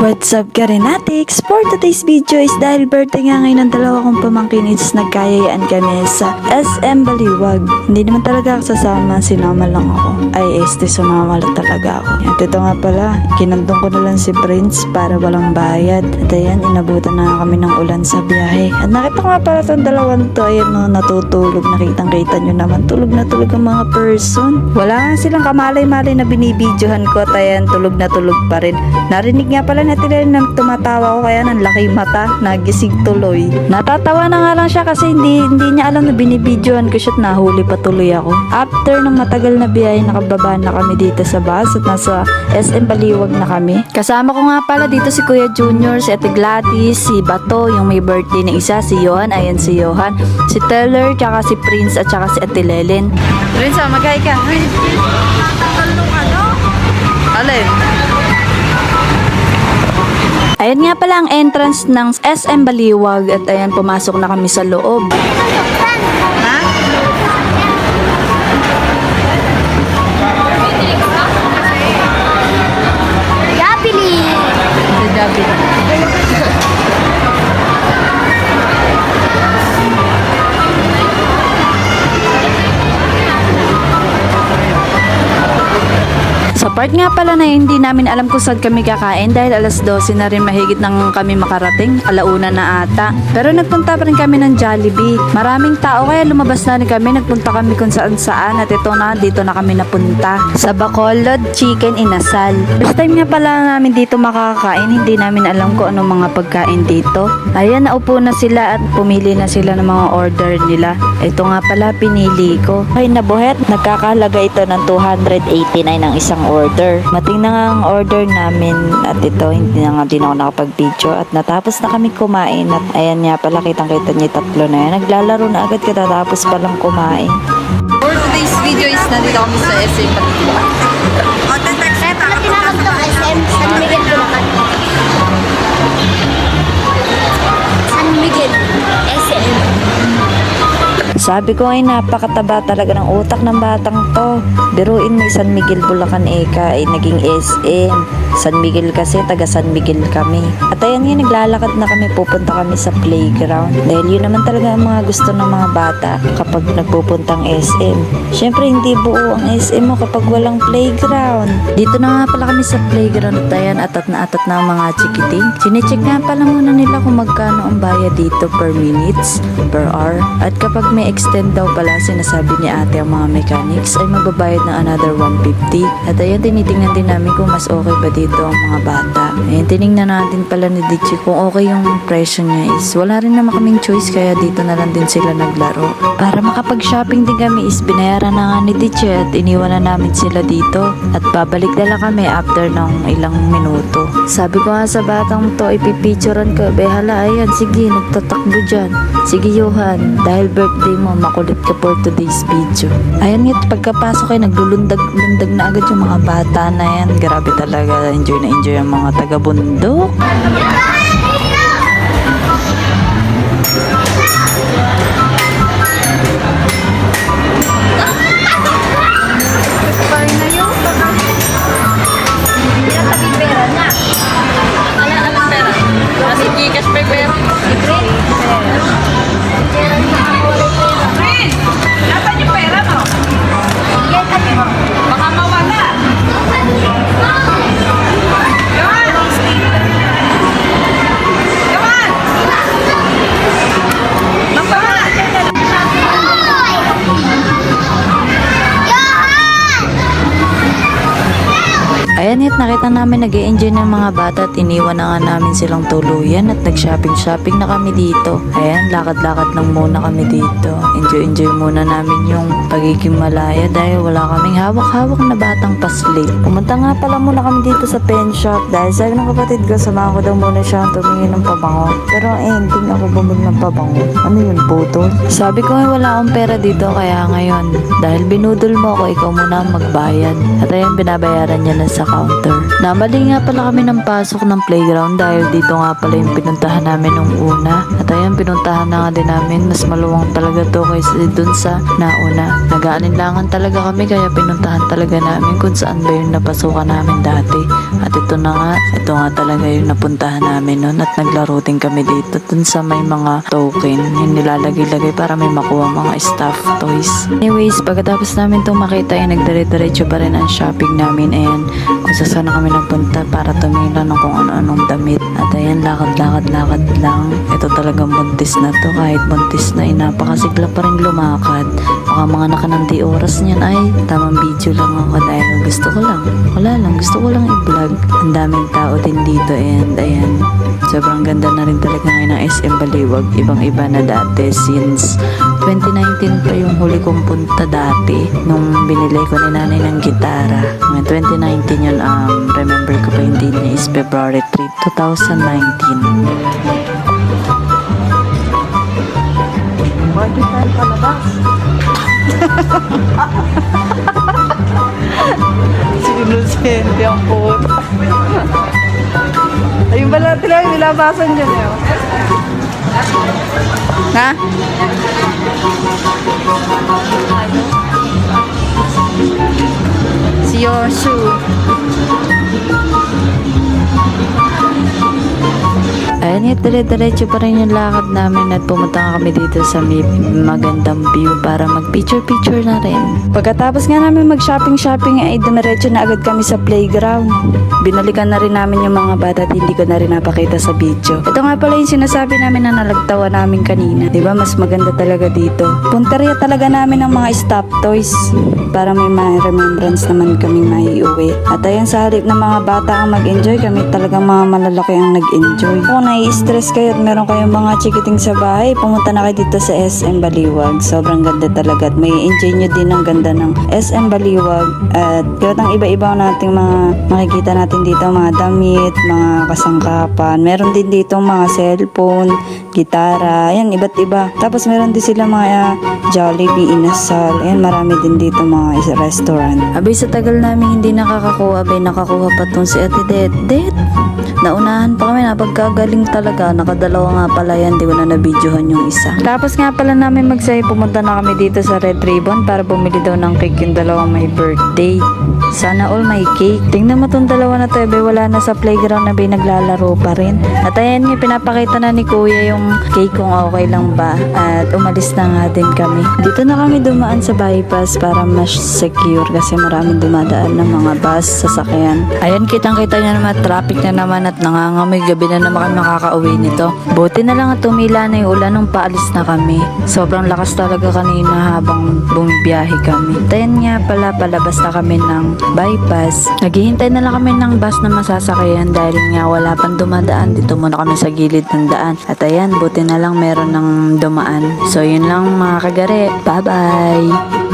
What's up Karinatics? For today's video is dahil birthday nga ngayon ng dalawa kong pamangkin is nagkayayaan kami sa SM Baliwag. Hindi naman talaga ako sasama, sinama lang ako. Ay sumama lang talaga ako. At ito nga pala, kinandong ko na lang si Prince para walang bayad. At ayan, inabutan na kami ng ulan sa biyahe. At nakita ko nga pala itong dalawang to, ayan no, natutulog. Nakitang-kita nyo naman, tulog na tulog ang mga person. Wala nga silang kamalay-malay na binibidyohan ko. At ayan, tulog na tulog pa rin. Narinig nga pala natin na tumatawa ko, kaya ng laki mata, nagising tuloy. Natatawa na nga lang siya kasi hindi niya alam na binibidyohan ko siya at nahuli pa tuloy ako. After ng matagal na biyahe, nakababa na kami dito sa bus at nasa SM Baliwag na kami. Kasama ko nga pala dito si Kuya Junior, si Ate Gladys, si Bato, yung may birthday na isa, si Johan, ayan si Johan, si Teller, tsaka si Prince at tsaka si Ate Lelen. Prince, maghay ka. Alin? Ayan nga pala ang entrance ng SM Baliwag at ayan, pumasok na kami sa loob. Ha? Dabili! Dabili. Sa part nga pala na hindi namin alam kung saan kami kakain dahil alas 12 na rin mahigit nang kami makarating, alauna na ata. Pero nagpunta pa rin kami ng Jollibee. Maraming tao kaya lumabas na rin kami, nagpunta kami kung saan saan at ito na, dito na kami napunta. Sa Bacolod Chicken Inasal. First time nga pala namin dito makakain, hindi namin alam kung anong mga pagkain dito. Ayan, naupo na sila at pumili na sila ng mga order nila. Ito nga pala pinili ko. Ay nabuhet, nagkakahalaga ito ng 289 ang isang order. Mating na nga ang order namin at ito, hindi na nga din ako nakapag-video at natapos na kami kumain at ayan nga pala, kitang-kita niyo tatlo na yan. Naglalaro na agad katatapos palang kumain. For today's video is nandito kami sa SM Baliwag. Kaya pala tinawag tong SM San Miguel Bulacan. San Miguel SM. Sabi ko ay napakataba talaga ng utak ng batang to. Biruin mo San Miguel Bulacan Eka ay naging SM. San Miguel kasi, taga San Miguel kami. At ayan nga, naglalakad na kami, pupunta kami sa playground. Dahil yun naman talaga ang mga gusto ng mga bata kapag nagpupuntang SM. Syempre hindi buo ang SM mo kapag walang playground. Dito na nga pala kami sa playground at ayan, atat na ang mga chikiting. Sinecheck nga pala muna nila kung magkano ang bayad dito per minutes, per hour. At kapag may extend daw pala, sinasabi ni ate ang mga mechanics ay magbabayad ng another 150. At ayan, tinitingnan din namin kung mas okay ba dito ang mga bata. Ayan, tinignan natin pala ni Dichi kung okay yung presyo niya is wala rin naman kaming choice kaya dito na lang din sila naglaro. Para makapag-shopping din kami is binayaran na nga ni Dichi at iniwan na namin sila dito at babalik na lang kami after ng ilang minuto. Sabi ko nga sa batang to, ipipicturean ko. Behala, ayan, sige, nagtatakbo dyan. Sige Johan, dahil birthday mo, makulit ka for today's video. Ayan nga, pagkapasok ay naglulundag-lundag na agad yung mga bata na yan. Grabe talaga, enjoy na enjoy ang mga taga-bundok. Kasi Gcash per pera. Nasaan yung pera mo? Baka mawala. Yaman! Yaman! Magpamala! Ayan it, nakita namin nag-e-enjoy ng mga bata at iniwan na nga namin silang tuluyan at nag-shopping na kami dito. Ayan, lakad-lakad lang muna kami dito. Enjoy muna namin yung pagiging malaya dahil wala kaming hawak-hawak na batang paslit. Pumunta nga pala muna kami dito sa pen shop dahil sabi ng kapatid ko, samahan ko daw muna siya tumingin ng pabango. Pero hindi ako bumili ng pabango. Ano yun, putol? Sabi ko wala akong pera dito kaya ngayon, dahil binudol mo ako, ikaw muna ang magbayad. At ayan, binabayaran niya na sa counter. Bali nga pala kami ng pasok ng playground dahil dito nga pala yung pinuntahan namin nung una. At ayan, pinuntahan na nga din namin. Mas maluwang talaga to kaysa dun sa nauna. Nag-aalinlangan talaga kami kaya pinuntahan talaga namin kung saan ba yung napasukan namin dati. At ito nga talaga yung napuntahan namin nun. At naglaro din kami dito dun sa may mga token. Yung nilalagay-lagay para may makuha mga stuffed toys. Anyways, pagkatapos namin itong makita, ay nagdire-diretso pa rin ang shopping namin. Ayan, kung saan kami nagpunta para tumila ng kung ano-anong damit. At ayan, lakad lang. Ito talagang buntis na to. Kahit buntis na, napakasigla pa rin lumakad. Baka mga nakanandi oras niyan ay tamang video lang ako dahil gusto ko lang i-vlog. Ang daming tao din dito and ayan, sobrang ganda na rin talaga ngayon ng SM Baliwag. Ibang-iba na dati since 2019 pa yung huli kong punta dati nung binili ko ni nanay ng gitara. Ngayon 2019 yun, remember ko pa yung date niya is February 3, 2019. Bakit tayo palabas? Sinusente ang puto. Ayun ba natin lang, nilabasan dyan eh. Ha? Si Yoshu. Ayan, dire-diretso pa rin yung lakad namin at pumunta nga kami dito sa may magandang view para mag-picture-picture na rin. Pagkatapos nga namin mag-shopping ay dumiretso na agad kami sa playground. Binalikan na rin namin yung mga bata at hindi ko na rin napakita sa video. Ito nga pala yung sinasabi namin na nalagtawa namin kanina. Diba, mas maganda talaga dito. Punteriya talaga namin ng mga stop toys para may remembrance naman kami maiuwi. At ayan, sa halip ng mga bata ang mag-enjoy, kami talagang mga malalaki ang nag-enjoy. Kung nai-stress kayo at meron kayong mga chikiting sa bahay, pumunta na kayo dito sa SM Baliwag. Sobrang ganda talaga at may enjoy nyo din ang ganda ng SM Baliwag. At kahit ang iba-iba nating mga makikita natin dito, mga damit, mga kasangkapan. Meron din dito mga cellphone, gitara, ayan, iba't iba. Tapos meron din sila mga Jollibee, Inasal. Ayan, marami din dito mga restaurant. Abay, sa tagal namin hindi nakakakuha, nakakuha pa tong si Ate Det. Naunahan pa kami, napagkagaling talaga. Nakadalawa nga pala yan, di ko na nabidyohan yung isa. Tapos nga pala namin magsay, pumunta na kami dito sa Red Ribbon para bumili daw ng cake yung dalawang may birthday. Sana all may cake. Tingnan mo tong dalawa na to, wala na sa playground na naglalaro pa rin. At ayan nga, pinapakita na ni Kuya yung cake kung okay lang ba. At umalis na nga din kami. Dito na kami dumaan sa bypass para mas secure kasi maraming dumadaan ng mga bus, sasakyan. Ayan, kitang-kita nyo naman, traffic na naman at nangangamoy. Gabi na naman kami makakauwi nito. Buti na lang at tumila na yung ulan nung paalis na kami. Sobrang lakas talaga kanina habang bumibiyahe kami. Ayan nga pala, palabas na kami ng bypass. Naghihintay na lang kami ng bus na masasakyan dahil nga wala pang dumadaan. Dito muna kami sa gilid ng daan. At ayan, buti na lang meron ng dumaan. So yun lang mga kagare. Bye-bye!